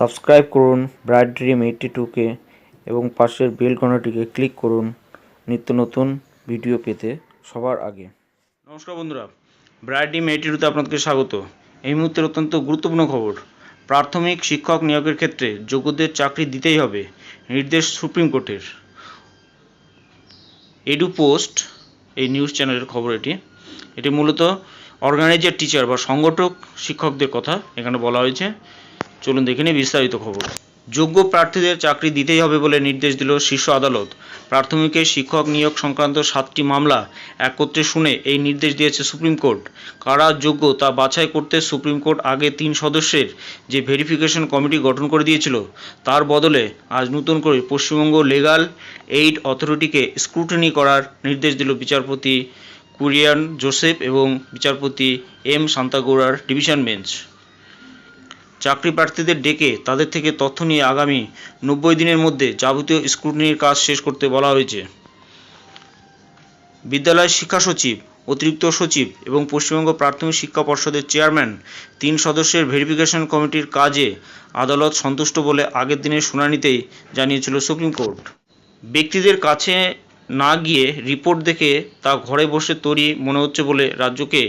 Subscribe করুন bright dream 82কে এবং পাশের বেল ঘন্টাটিকে ক্লিক করুন নিত্য নতুন ভিডিও পেতে সবার আগে। নমস্কার বন্ধুরা, ব্রাইট ড্রিম 82তে আপনাদেরকে স্বাগত। এই মুহূর্তের অত্যন্ত গুরুত্বপূর্ণ খবর। প্রাথমিক শিক্ষক নিয়োগের ক্ষেত্রে যোগ্যদের চাকরি দিতেই হবে, নির্দেশ সুপ্রিম কোর্টের। এডু পোস্ট এই নিউজ চ্যানেলের খবর। এটি মূলত অর্গানাইজার টিচার বা সংগঠক শিক্ষকদের কথা এখানে বলা হয়েছে। চলুন দেখে নিই বিস্তারিত খবর। যোগ্য প্রার্থীদের চাকরি দিতেই হবে বলে নির্দেশ দিল শীর্ষ আদালত। প্রাথমিকে শিক্ষক নিয়োগ সংক্রান্ত 7টি মামলা একত্রে শুনে এই নির্দেশ দিয়েছে সুপ্রিম কোর্ট। কারা যোগ্য তা বাছাই করতে সুপ্রিম কোর্ট আগে 3 সদস্যের যে ভেরিফিকেশন কমিটি গঠন করে দিয়েছিল, তার বদলে আজ নতুন করে পশ্চিমবঙ্গ লিগ্যাল এইড অথরিটিকে স্ক্রুটিনি করার নির্দেশ দিল বিচারপতি কুরিয়ান জোসেফ এবং বিচারপতি এম শান্তাগৌড়ার ডিভিশন বেঞ্চ। চাকরি প্রার্থীদের ডেকে তাদের থেকে তথ্য নিয়ে আগামী 90 দিনের মধ্যে যাবতীয় স্ক্রুটিনির কাজ শেষ করতে বলা হয়েছে। বিদ্যালয় শিক্ষা সচিব, অতিরিক্ত সচিব এবং পশ্চিমবঙ্গ প্রাথমিক শিক্ষা পর্ষদের চেয়ারম্যান 3 সদস্যের ভেরিফিকেশন কমিটির কাজে আদালত সন্তুষ্ট বলে আগের দিনের শুনানিতেই জানিয়েছিল সুপ্রিম কোর্ট। ব্যক্তিদের কাছে না গিয়ে রিপোর্ট দেখে তা ঘরে বসে তৈরি মনে হচ্ছে বলে রাজ্যকে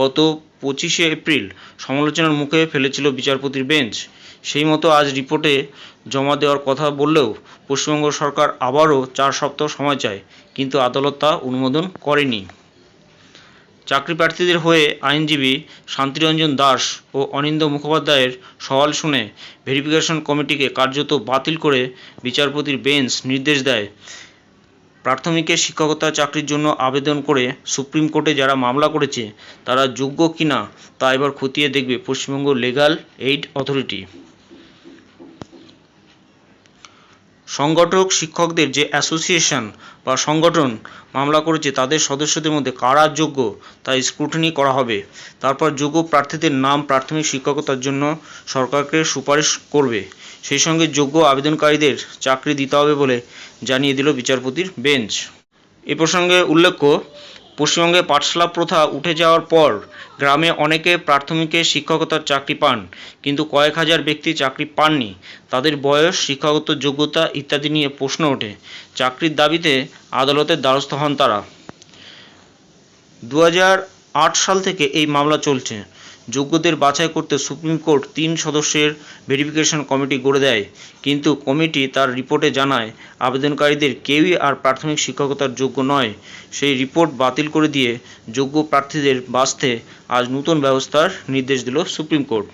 গত 25শে এপ্রিল সমালোচনার মুখে ফেলেছিল বিচারপতির বেঞ্চ। সেই মতো আজ রিপোর্টে জমা দেওয়ার কথা বললেও পশ্চিমবঙ্গ সরকার আবারও 4 সপ্তাহ সময় চায়, কিন্তু আদালত তা অনুমোদন করেনি। চাকরি প্রার্থীদের হয়ে আইনজীবী শান্তিরঞ্জন দাস ও অনিন্দ মুখোপাধ্যায়ের সওয়াল শুনে ভেরিফিকেশন কমিটিকে কার্যত বাতিল করে বিচারপতির বেঞ্চ নির্দেশ দেয়, প্রাথমিকে শিক্ষকতা চাকরির জন্য আবেদন করে সুপ্রিম কোর্টে যারা মামলা করেছে তারা যোগ্য কিনা তা এবার খতিয়ে দেখবে পশ্চিমবঙ্গ লিগ্যাল এইড অথরিটি। সংগঠক শিক্ষকদের যে অ্যাসোসিয়েশন বা সংগঠন মামলা করেছে তাদের সদস্যদের মধ্যে কারা যোগ্য তা স্ক্রুটিনি করা হবে। তারপর যোগ্য প্রার্থীদের নাম প্রাথমিক শিক্ষকতার জন্য সরকারকে সুপারিশ করবে। সেই সঙ্গে যোগ্য আবেদনকারীদের চাকরি দিতে হবে বলে জানিয়ে দিল বিচারপতির বেঞ্চ। এ প্রসঙ্গে উল্লেখ্য, পশ্চিমবঙ্গে পাঠশালা প্রথা উঠে যাওয়ার পর গ্রামে অনেকে প্রাথমিকে শিক্ষকতার চাকরি পান, কিন্তু কয়েক হাজার ব্যক্তি চাকরি পাননি। তাদের বয়স, শিক্ষাগত যোগ্যতা ইত্যাদি নিয়ে প্রশ্ন ওঠে। চাকরির দাবিতে আদালতের দ্বারস্থ হন তারা। 2008 সাল থেকে এই মামলা চলছে। যোগ্যদের বাছাই করতে সুপ্রিম কোর্ট 3 সদস্যের ভেরিফিকেশন কমিটি গড়ে দেয়, কিন্তু কমিটি তার রিপোর্টে জানায় আবেদনকারীদের কেউই আর প্রাথমিক শিক্ষকতার যোগ্য নয়। সেই রিপোর্ট বাতিল করে দিয়ে যোগ্য প্রার্থীদের বাছতে আজ নতুন ব্যবস্থার নির্দেশ দিল সুপ্রিম কোর্ট।